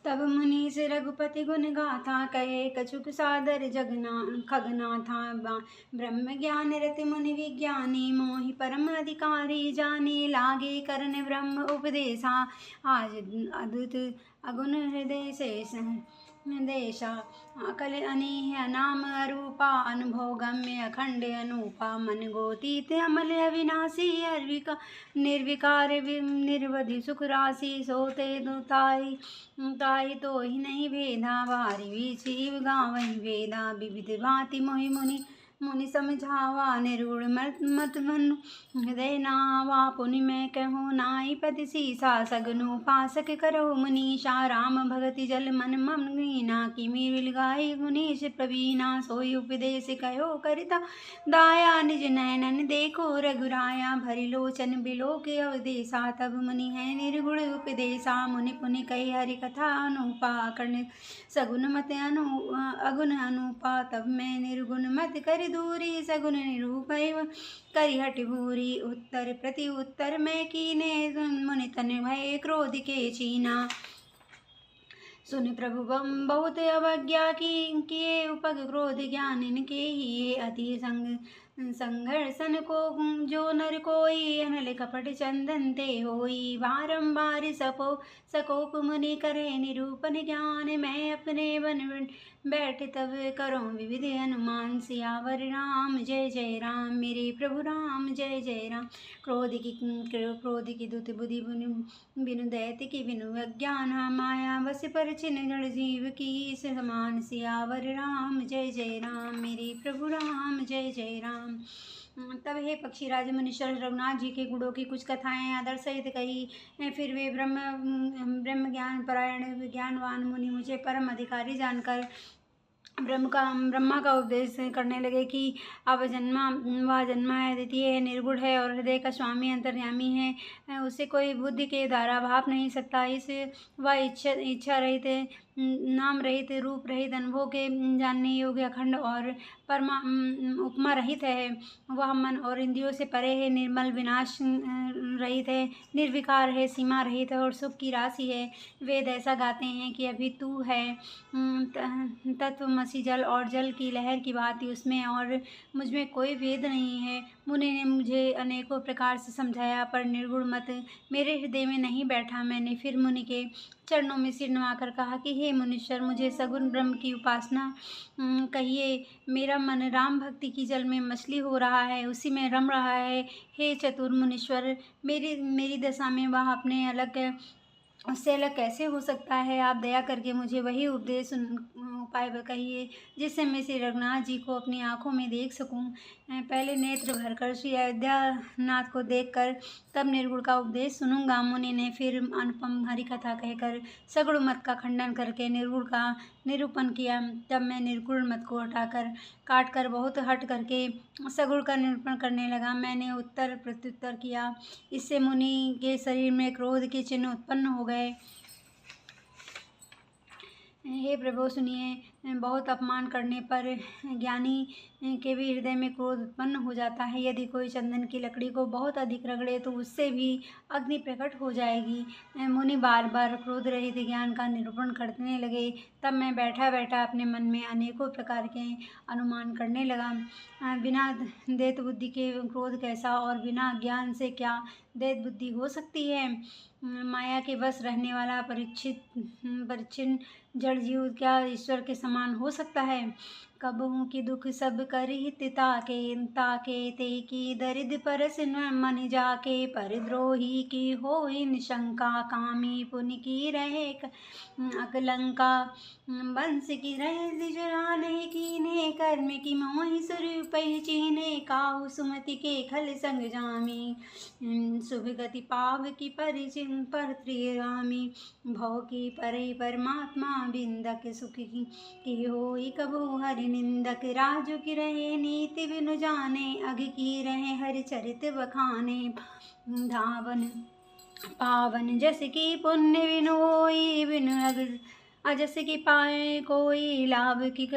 तब मुनि से रघुपति गुण गाथा, कहे कछुक सादर जगना खगनाथा। ब्रह्म ज्ञान रति मुनि विज्ञानी, मोहि परम अधिकारी जाने। लागे करन ब्रह्म उपदेशा, आज अद्भुत अगुण हृदय से देशा। अकल अनीह नाम अरूपा, अनुभव गम्य अखंड अनूपा। मन गोतीत अमल अविनाशी, निर्विकार निर्वधि सुख राशि। सोते दुताई ताई तो ही नहीं भेदा, बारी बीच गावहि वेदा। विविध भांति मोहि मुनि समझावा, निर्गुण मत मन हृदय नावा। पुनि मैं कहूँ नाई पति सीसा, सगनु उपासक करो मनीषा। राम भगति जल मन मम लीना, किमि विल गाई गुणेश प्रवीणा। सोई उपदेश कहो करिता दाया, निज नयनन देखो रघुराया। भरि लोचन बिलोक अवदेशा, तब मुनि है निर्गुण उपदेशा। मुनि पुनि कही हरि कथा अनुपा, कर्ण सगुन मत अगुण अनुपा। तब मैं निर्गुण मत कर दूरी, सगुन निरूप करिहट भूरी। उत्तर प्रति उत्तर मैं कीने, मुनि तन भय क्रोध के चीना। सुनि प्रभु बहुत अवज्ञा की, किए उपग क्रोध ज्ञान इनके ही। अति संघर्षण को जो नर कोई, अनल कपट चंदन ते होई। बारंबार सकोप मुनि करे निरूपन ज्ञान। मैं अपने वन बैठ तब करो विविध अनुमान। सियावर राम जय जय राम, मेरे प्रभु राम जय जय राम। क्रोध की दुत बुद्धि बिनु दैत्य की बिनु अज्ञान। माया बस पर छिन जड़ जीव की, समान। सियावर राम जय जय राम, मेरे प्रभु राम जय जय राम। तब हे पक्षीराज मुनीश्वर रघुनाथ जी के गुणों की कुछ कथाएं आदर सहित कही। फिर वे ब्रह्म ज्ञान परायण विज्ञानवान मुनि मुझे परम अधिकारी जानकर ब्रह्मा का उपदेश करने लगे कि अब वह जन्मा है, द्वितीय है, निर्गुण है और हृदय का स्वामी अंतर्यामी है। उसे कोई बुद्धि के द्वारा भाप नहीं सकता। इस वह इच्छा रहित, नाम रहित, रूप रहित, अनुभव के जानने योग्य, अखंड और उपमा रहित है। वह मन और इंद्रियों से परे है, निर्मल, विनाश रहित है, निर्विकार है, सीमा रहित है और सुख की राशि है। वेद ऐसा गाते हैं कि अभी तू है तत्वमसि जल और जल की लहर की भांति उसमें और मुझमें कोई भेद नहीं है। मुनि ने मुझे अनेकों प्रकार से समझाया, पर निर्गुण मत मेरे हृदय में नहीं बैठा। मैंने फिर मुनि के चरणों में सिर नवाकर कहा कि हे मुनीश्वर, मुझे सगुण ब्रह्म की उपासना कहिए। मेरा मन राम भक्ति की जल में मछली हो रहा है, उसी में रम रहा है। हे चतुर मुनीश्वर, मेरी दशा में वह अपने उससे अलग कैसे हो सकता है। आप दया करके मुझे वही उपाय कहिए जिससे मैं श्री रघुनाथ जी को अपनी आंखों में देख सकूं। पहले नेत्र भरकर श्री अयोध्यानाथ को देखकर तब निर्गुण का उपदेश सुनूंगा। मुनि ने फिर अनुपम हरि कथा कहकर सगुण मत का खंडन करके निर्गुण का निरूपण किया। तब मैं निर्गुण मत को काट कर बहुत हट करके सगुण का निरूपण करने लगा। मैंने उत्तर प्रत्युत्तर किया, इससे मुनि के शरीर में क्रोध के चिन्ह उत्पन्न हो गए। हे प्रभु सुनिए, बहुत अपमान करने पर ज्ञानी के भी हृदय में क्रोध उत्पन्न हो जाता है। यदि कोई चंदन की लकड़ी को बहुत अधिक रगड़े तो उससे भी अग्नि प्रकट हो जाएगी। मुनि बार बार क्रोध रहित ज्ञान का निरूपण करने लगे। तब मैं बैठा बैठा अपने मन में अनेकों प्रकार के अनुमान करने लगा। बिना दैत बुद्धि के क्रोध कैसा, और बिना ज्ञान से क्या दैत बुद्धि हो सकती है। माया के बस रहने वाला परिच्छिन्न जड़ जीव क्या ईश्वर के समान हो सकता है। कबहू की दुख सब करिहित ताके ते की दरिद्र परस मन जाके। परिद्रोही की होई निशंका, कामी पुनि की रहे अकलंका। वंश की रहे द्विजरा नहीं कीने, कर्म की मोहि स्वरूप चीने। काहू सुमति के खल संग जामी, शुभ गति पाव की पर त्रिरामी। भव की परे परमात्मा बिंदक, सुख की होई कबू हरि निंदक। राजु की रहे नीति बिनु जाने, अघ की रहे हरि चरित बखाने। धावन पावन जस की पुण्य बिनु होई, बिनु अजस की पाए कोई। लाभ की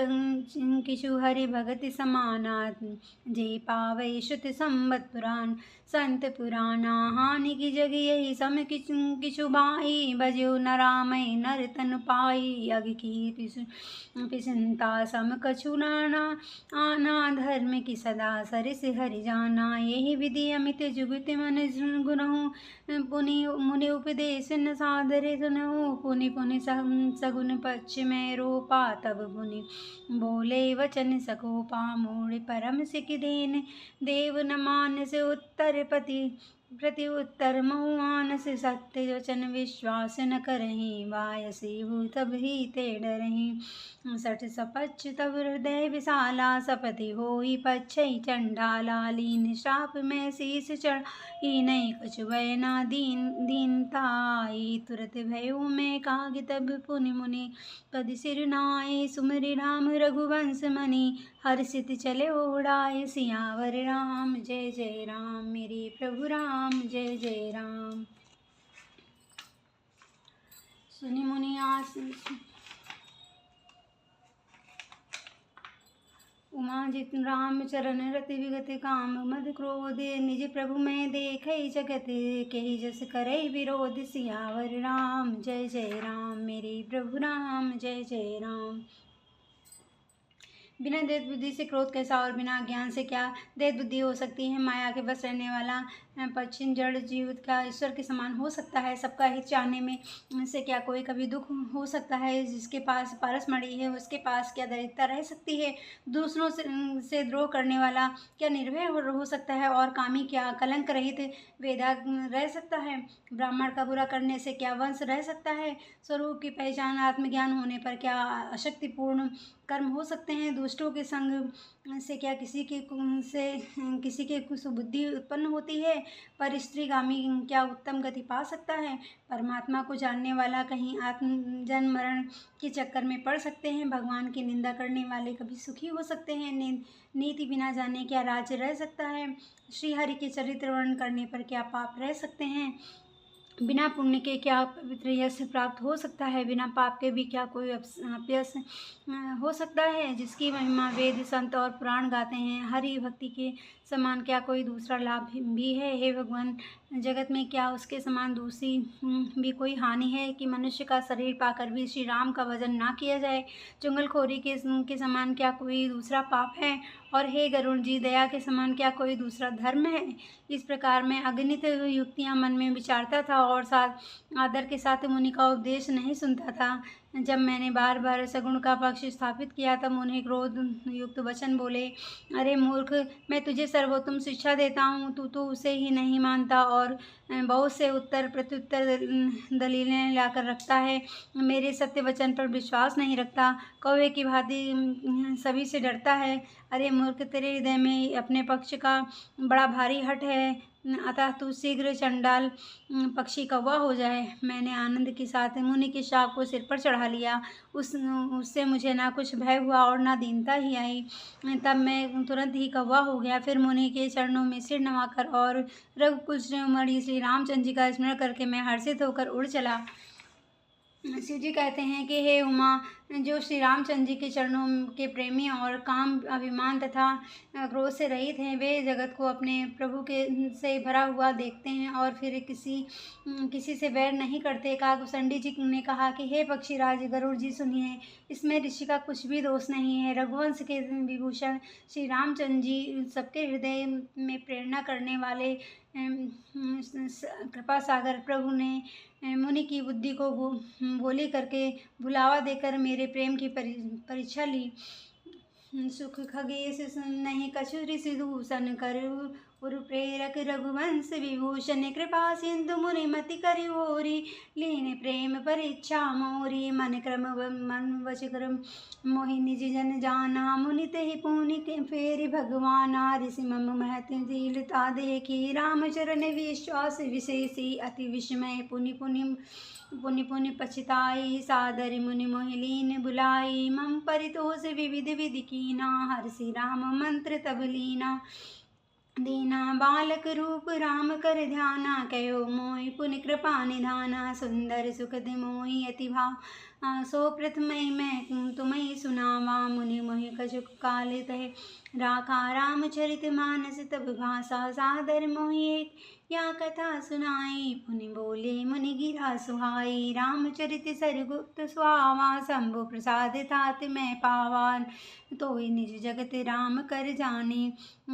किशु हरि भगति समाना, जे पावै श्रुति संवत पुराण। संत पुराना हानि की जग यही सम किछु बाई बजो नरामय नर तन पाई अग की पिसंता सम कछु नाना आना धर्म की सदा सरिस हरि जाना यही विधि अमित जुगत मन गुनहु पुनि मुनि उपदेश न सादरे सुनहु पुनि पुनि सगुन पक्ष में रोपा तब पुनि बोले वचन सकोपा मूढ़ परम सिख देन देव न मानस उत्तर प्रति उत्तर महुआनस सत्य वचन विश्वास न करहीं वायसी भू तब ही ते डरहीं सठ सपच्छ तब हृदय विशाला सपति होई पच्छई चंडाला लीन श्राप में शीस चढ़ी नहीं कछु भय ना दीनताई तुरत भयो में काग तब पुनि मुनि पद सिर नाय सुमरि राम रघुवंश मणि हर्षित चले उड़ाए सियावर राम जय जय राम मेरे प्रभु राम जय जय राम। सुनि मुनि आस उमा जित राम चरण रति विगत काम मद क्रोध निज प्रभु में देखै जगत केहि जस करई विरोध सियावर राम जय जय राम मेरे प्रभु राम जय जय राम। बिना देव बुद्धि से क्रोध कैसा और बिना ज्ञान से क्या देव बुद्धि हो सकती है। माया के बस रहने वाला पश्चिम जड़ जीव का ईश्वर के समान हो सकता है। सबका हित चाहने में से क्या कोई कभी दुख हो सकता है। जिसके पास पारसमणि है उसके पास क्या दरिद्रता रह सकती है। दूसरों से द्रोह करने वाला क्या निर्भय हो सकता है और कामी क्या कलंक रहित वेदा रह सकता है। ब्राह्मण का बुरा करने से क्या वंश रह सकता है। स्वरूप की पहचान आत्मज्ञान होने पर क्या अशक्तिपूर्ण कर्म हो सकते हैं। दुष्टों के संग से क्या किसी के सुबुद्धि उत्पन्न होती है। पर स्त्रीगामी क्या उत्तम गति पा सकता है। परमात्मा को जानने वाला कहीं आत्म जन्म मरण के चक्कर में पड़ सकते हैं। भगवान की निंदा करने वाले कभी सुखी हो सकते हैं। नीति बिना जाने क्या राज्य रह सकता है। श्री हरि के चरित्र वर्णन करने पर क्या पाप रह सकते हैं। बिना पुण्य के क्या पवित्र यश प्राप्त हो सकता है। बिना पाप के भी क्या कोई अपयश हो सकता है। जिसकी महिमा वेद संत और पुराण गाते हैं। हरि भक्ति के समान क्या कोई दूसरा लाभ भी है। हे भगवान जगत में क्या उसके समान दूसरी भी कोई हानि है कि मनुष्य का शरीर पाकर भी श्री राम का भजन ना किया जाए। चुंगलखोरी के समान क्या कोई दूसरा पाप है। और हे गरुण जी दया के समान क्या कोई दूसरा धर्म है। इस प्रकार मैं अगणित युक्तियां मन में विचारता था और साथ आदर के साथ मुनि का उपदेश नहीं सुनता था। जब मैंने बार बार सगुण का पक्ष स्थापित किया तब उन्हें क्रोध युक्त वचन बोले। अरे मूर्ख मैं तुझे सर्वोत्तम शिक्षा देता हूँ तू तो उसे ही नहीं मानता और बहुत से उत्तर प्रत्युत्तर दलीलें लाकर रखता है। मेरे सत्य वचन पर विश्वास नहीं रखता। कौवे की भांति सभी से डरता है। अरे मूर्ख तेरे हृदय में अपने पक्ष का बड़ा भारी हठ है। अतः तू शीघ्र चंडाल पक्षी कौवा हो जाए। मैंने आनंद के साथ मुनि के शाप को सिर पर चढ़ा लिया। उससे मुझे ना कुछ भय हुआ और ना दीनता ही आई। तब मैं तुरंत ही कौवा हो गया। फिर मुनि के चरणों में सिर नवाकर और रघुकुल शिरोमणि श्री रामचंद्र जी का स्मरण करके मैं हर्षित होकर उड़ चला। शिव जी कहते हैं कि हे उमा जो श्री रामचंद्र जी के चरणों के प्रेमी और काम अभिमान तथा क्रोध से रहित हैं वे जगत को अपने प्रभु के से भरा हुआ देखते हैं और फिर किसी से वैर नहीं करते। काकभूषणी जी ने कहा कि हे पक्षीराज गरुड़ जी सुनिए इसमें ऋषि का कुछ भी दोष नहीं है। रघुवंश के विभूषण श्री रामचंद्र जी सबके हृदय में प्रेरणा करने वाले कृपा सागर प्रभु ने मुनि की बुद्धि को भोली करके भुलावा देकर मेरे प्रेम की परीक्षा ली। सुख खगेश नहीं कछु ऋषि दूषण करु उरु प्रेरक रघुवंश विभूषण कृपा सिंधु मुनि मति करिओरी लीन प्रेम परीक्षा मोरी मन क्रम मन वच क्रम मोहि निज जन जाना मुनि तेहि पुनि के फेरि भगवाना ऋषि मम महति दीलता देखी राम चरण विश्वास विशेषी अति विस्मय पुनि पुनि पुनि पुनि पछताई सादर मुनि मोहिलीन बुलाई मम परितोष विविध विधि कीना हर्षि राम मंत्र तब लीना दीना बालक रूप राम कर ध्याना कयो मोहि पुनि कृपा निधाना सुंदर सुखद मोहि अति भाव सो प्रथमय मैं तुम्हें सुनावा मुनि मोहि कछुक काल तहे राखा रामचरित मानस तब भाषा सादर मोहि एक, या कथा सुनाई पुनि बोले मुनि गिरा सुहाई। रामचरित सरगुप्त सुहावा शंभु प्रसाद तात मैं पावा। तोहि निज जगत राम कर जाने,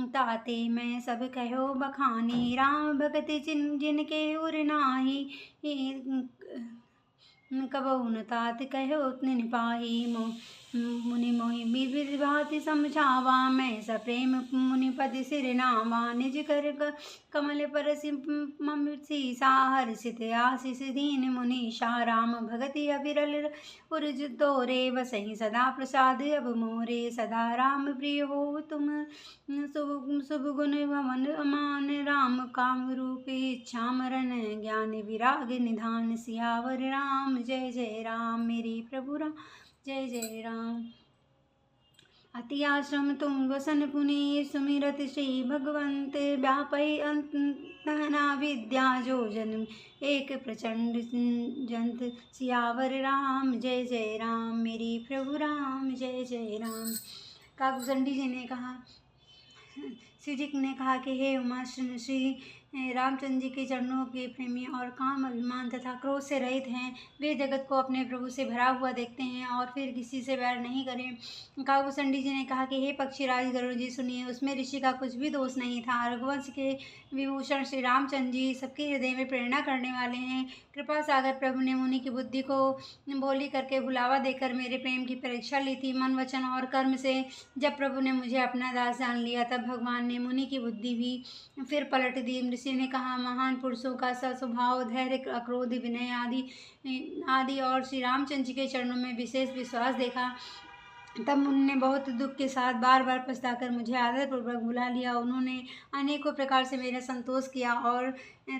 ताते मैं सब कहो बखानी। राम भगत जिनके उर नाही, कबहु न तात कहो निन पाही। मुनि मोहि विविध भांति समझावा, मैं सप्रेम मुनि पद सिर नावा। निज कर कमल परसि मम सीसा, हर्षित आशीष दीन मुनीषा। राम भगति अविरल उर्ज तोरे, बसहि सदा प्रसाद अब मोरे। सदा राम प्रिय हो तुम शुभ गुण भवन अमान। राम काम रूप इच्छा मरण, ज्ञान विराग निधान। सियावर राम जय जय राम, मेरे प्रभु राम जय जय राम। अति आश्रम तुम वसन पुनि, सुमिरत श्री भगवंत। व्यापै अंतना विद्या जो जन्म, एक प्रचंड जंत। सियावर राम जय जय राम, मेरे प्रभु राम जय जय राम। काकभूषणी जी ने कहा, शिव जी ने कहा कि हे उमा, श्री रामचंद्र जी के चरणों के प्रेमी और काम अभिमान तथा क्रोध से रहित हैं। वे जगत को अपने प्रभु से भरा हुआ देखते हैं और फिर किसी से बैर नहीं करें। काकभूषणी जी ने कहा कि हे पक्षीराज गरुड़ जी, सुनिए, उसमें ऋषि का कुछ भी दोष नहीं था। रघुवंश के विभूषण श्री रामचंद्र जी सबके हृदय में प्रेरणा करने वाले हैं। कृपा सागर प्रभु ने मुनि की बुद्धि को भोली करके भुलावा देकर मेरे प्रेम की परीक्षा ली थी। मन वचन और कर्म से जब प्रभु ने मुझे अपना दास जान लिया, तब भगवान ने मुनि की बुद्धि भी फिर पलट दी। ऋषि ने कहा, महान पुरुषों का स्वभाव धैर्य, अक्रोध, विनय आदि और श्री रामचंद्र जी के चरणों में विशेष विश्वास देखा। तब मुनि ने बहुत दुख के साथ बार बार पछताकर मुझे आदरपूर्वक बुला लिया। उन्होंने अनेकों प्रकार से मेरा संतोष किया और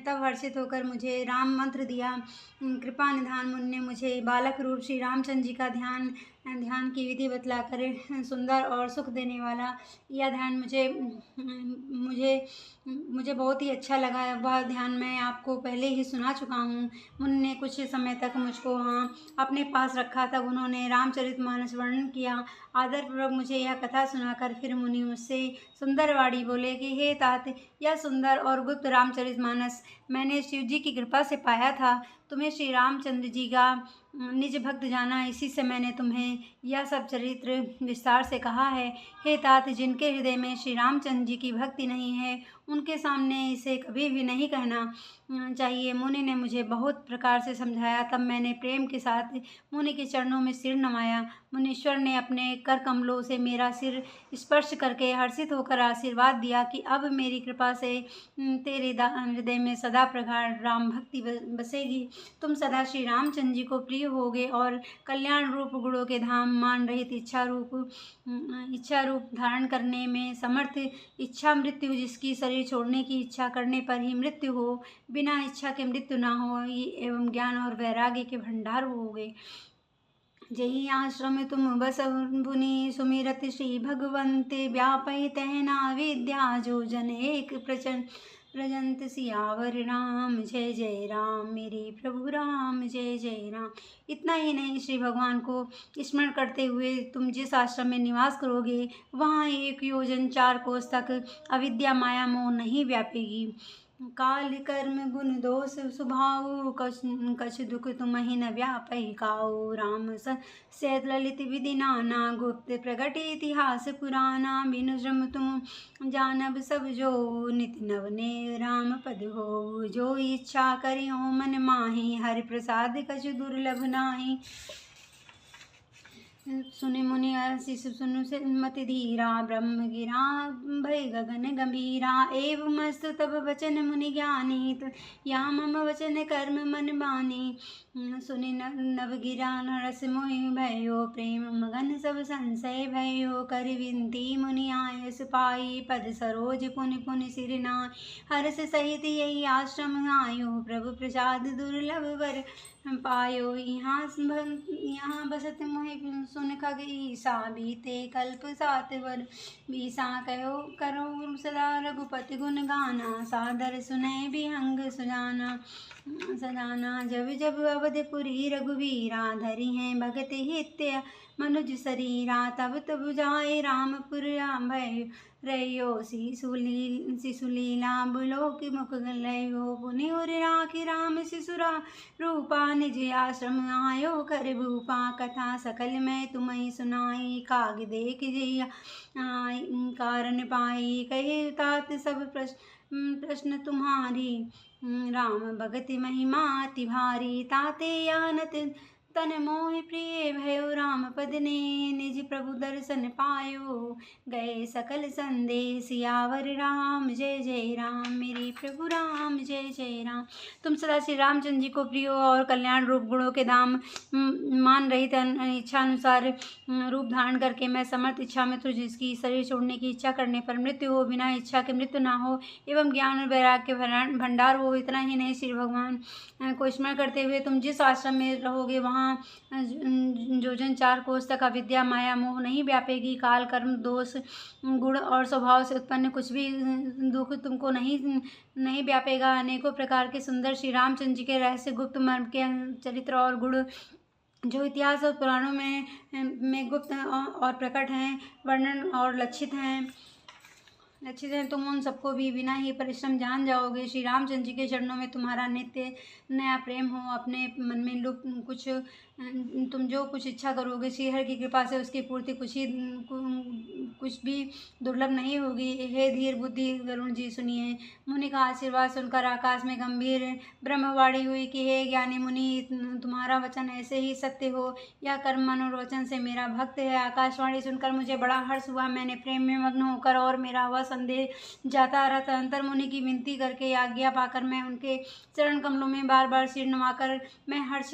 तब हर्षित होकर मुझे राम मंत्र दिया। कृपा निधान मुनि ने मुझे बालक रूप श्री रामचंद्र जी का ध्यान की विधि बतलाकर सुंदर और सुख देने वाला यह ध्यान मुझे बहुत ही अच्छा लगा। वह ध्यान मैं आपको पहले ही सुना चुका हूँ। मुनि ने कुछ समय तक मुझको अपने पास रखा, तब उन्होंने रामचरितमानस वर्णन किया। आदरपूर्वक मुझे यह कथा सुनाकर फिर मुनि मुझसे सुंदर वाणी बोले कि हे तात, यह सुंदर और गुप्त रामचरितमानस मैंने शिव जी की कृपा से पाया था। तुम्हें श्री रामचंद्र जी का निज भक्त जाना, इसी से मैंने तुम्हें यह सब चरित्र विस्तार से कहा है। हे तात, जिनके हृदय में श्री रामचंद्र जी की भक्ति नहीं है, उनके सामने इसे कभी भी नहीं कहना चाहिए। मुनि ने मुझे बहुत प्रकार से समझाया। तब मैंने प्रेम के साथ मुनि के चरणों में सिर नवाया। मुनीश्वर ने अपने कर कमलों से मेरा सिर स्पर्श करके हर्षित होकर आशीर्वाद दिया कि अब मेरी कृपा से तेरे हृदय में सदा प्रगाढ़ राम भक्ति बसेगी। तुम सदा श्री रामचंद्र जी को प्रिय होगे और कल्याण रूप गुणों के धाम, मान रहित इच्छा रूप धारण करने में समर्थ, इच्छा मृत्यु, जिसकी शरीर छोड़ने की इच्छा करने पर ही मृत्यु हो, बिना इच्छा के मृत्यु ना हो, एवं ज्ञान और वैराग्य के भंडार होगे। जही आश्रम तुम बस पुनि, सुमिरत श्री भगवंत। व्यापै तहना विद्या जो जन, एक प्रजंत। सियावर राम जय जय राम, मेरे प्रभु राम जय जय राम। इतना ही नहीं, श्री भगवान को स्मरण करते हुए तुम जिस आश्रम में निवास करोगे, वहाँ 1 योजन 4 कोस तक अविद्या माया मोह नहीं व्यापेगी। काल कर्म गुण दोष स्वभाव, कछ दुख तुमहि न व्यापहि काऊ। राम सहित ललित विधि नाना, गुप्त प्रगट इतिहास पुराना। बिनु श्रम तुम जानब सब जो, नित नवने राम पद हो। जो इच्छा करियो मन माहि, हरि प्रसाद कछु दुर्लभ नाही। सुनि मुनि आशीष सुनु मति धीरा, ब्रह्म गिरा भय गगन गंभीरा। एवं मस्तु तब वचन मुनि ज्ञानी, या मम वचन कर्म मन बानी। सुनि नव गिरा नरस मोहि भयो, प्रेम मगन सब संशय भयो। कर विनती मुनि आयस पाई, पद सरोज पुनि पुनि सिर नाई। हर्ष सहित यही आश्रम आयो, प्रभु प्रसाद दुर्लभ वर पायो। यहाँ बसत मोहि सुन खग ईसा, बीते कल्प 7 वर बीसा। कहो करो सदा रघुपति गुण गाना, सादर सुनय बिहंग सजाना। जब जब अवधपुरी रघुवीरा, धरि हैं भगत हित्य मनुज शरीरा। तब तब जाए रामपुर राम भय रहियो, शिशुलीला बुलोक मुख लयो। पुनि उर राखी राम शिशुरा रूपा, निज आश्रम आयो कर भूपा। कथा सकल मैं तुम्हें सुनाई, काग देख जैया कारण पाई। कहे तात सब प्रश्न तुम्हारी, राम भगति महिमा अति भारी। ताते आनत तन मोहि प्रिय भयो, राम पद ने निज प्रभु दर्शन पायो। गए सकल संदेश सियावर राम, जय जय राम मेरे प्रभु राम, जय जय राम। तुम सदा श्री रामचंद्र जी को प्रिय और कल्याण रूप गुणों के दाम मान रहित इच्छा अनुसार रूप धारण करके मैं समर्थ इच्छा में तुझ जिसकी शरीर छोड़ने की इच्छा करने पर मृत्यु हो, बिना इच्छा के मृत्यु ना हो, एवं ज्ञान और वैराग्य के भंडार हो। इतना ही नहीं, श्री भगवान को स्मरण करते हुए तुम जिस आश्रम में रहोगे वहाँ जोजन 4 कोस तक अविद्या माया मोह नहीं व्यापेगी। काल कर्म दोष गुण और स्वभाव से उत्पन्न कुछ भी दुख तुमको नहीं व्यापेगा। अनेकों प्रकार के सुंदर श्री रामचंद्र जी के रहस्य गुप्त मर्म के चरित्र और गुण जो इतिहास और पुराणों में गुप्त और प्रकट हैं, वर्णन और लक्षित हैं, तुम उन सबको भी बिना ही परिश्रम जान जाओगे। श्री रामचंद्र जी के चरणों में तुम्हारा नित्य नया प्रेम हो। अपने मन में तुम जो कुछ इच्छा करोगे, श्री हरि की कृपा से उसकी पूर्ति कुछ भी दुर्लभ नहीं होगी। हे धीर बुद्धि वरुण जी सुनिए। मुनि का आशीर्वाद सुनकर आकाश में गंभीर ब्रह्मवाणी हुई कि हे ज्ञानी मुनि, तुम्हारा वचन ऐसे ही सत्य हो। यह कर्म मनोवचन से मेरा भक्त है। आकाशवाणी सुनकर मुझे बड़ा हर्ष हुआ। मैंने प्रेम में मग्न होकर और मेरा वह संदेह जाता रहा। तदंतर मुनि की विनती करके आज्ञा पाकर मैं उनके चरण कमलों में बार बार सिर नवाकर मैं हर्ष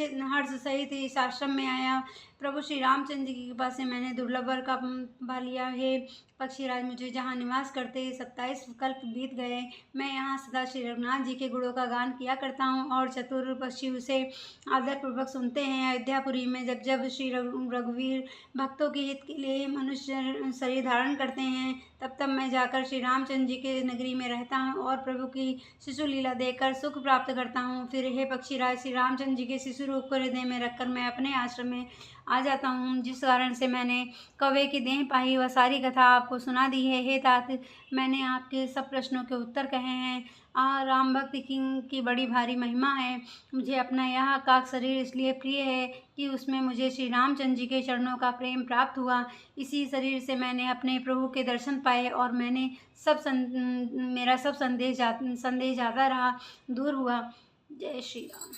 सहित इस आश्रम में आया। प्रभु श्री रामचंद्र जी की कृपा से मैंने दुर्लभ वर का पा लिया। हे पक्षीराज, मुझे जहाँ निवास करते 27 कल्प बीत गए। मैं यहाँ सदा श्री रघुनाथ जी के गुणों का गान किया करता हूँ और चतुर पक्षी उसे आदरपूर्वक सुनते हैं। अयोध्यापुरी में जब जब श्री रघुवीर भक्तों के हित के लिए मनुष्य शरीर धारण करते हैं, तब तब मैं जाकर श्री रामचंद्र जी के नगरी में रहता हूँ और प्रभु की शिशु लीला देखकर सुख प्राप्त करता हूँ। फिर हे पक्षीराज, श्री रामचंद्र जी के शिशु रूप को हृदय में रखकर मैं अपने आश्रम में आ जाता हूँ। जिस कारण से मैंने कौवे की देह पाई वह सारी कथा आपको सुना दी है। हे तात, मैंने आपके सब प्रश्नों के उत्तर कहे हैं। राम भक्ति की बड़ी भारी महिमा है। मुझे अपना यह काक शरीर इसलिए प्रिय है कि उसमें मुझे श्री रामचंद्र जी के चरणों का प्रेम प्राप्त हुआ। इसी शरीर से मैंने अपने प्रभु के दर्शन पाए और मेरा सब संदेह जाता रहा, दूर हुआ। जय श्री राम।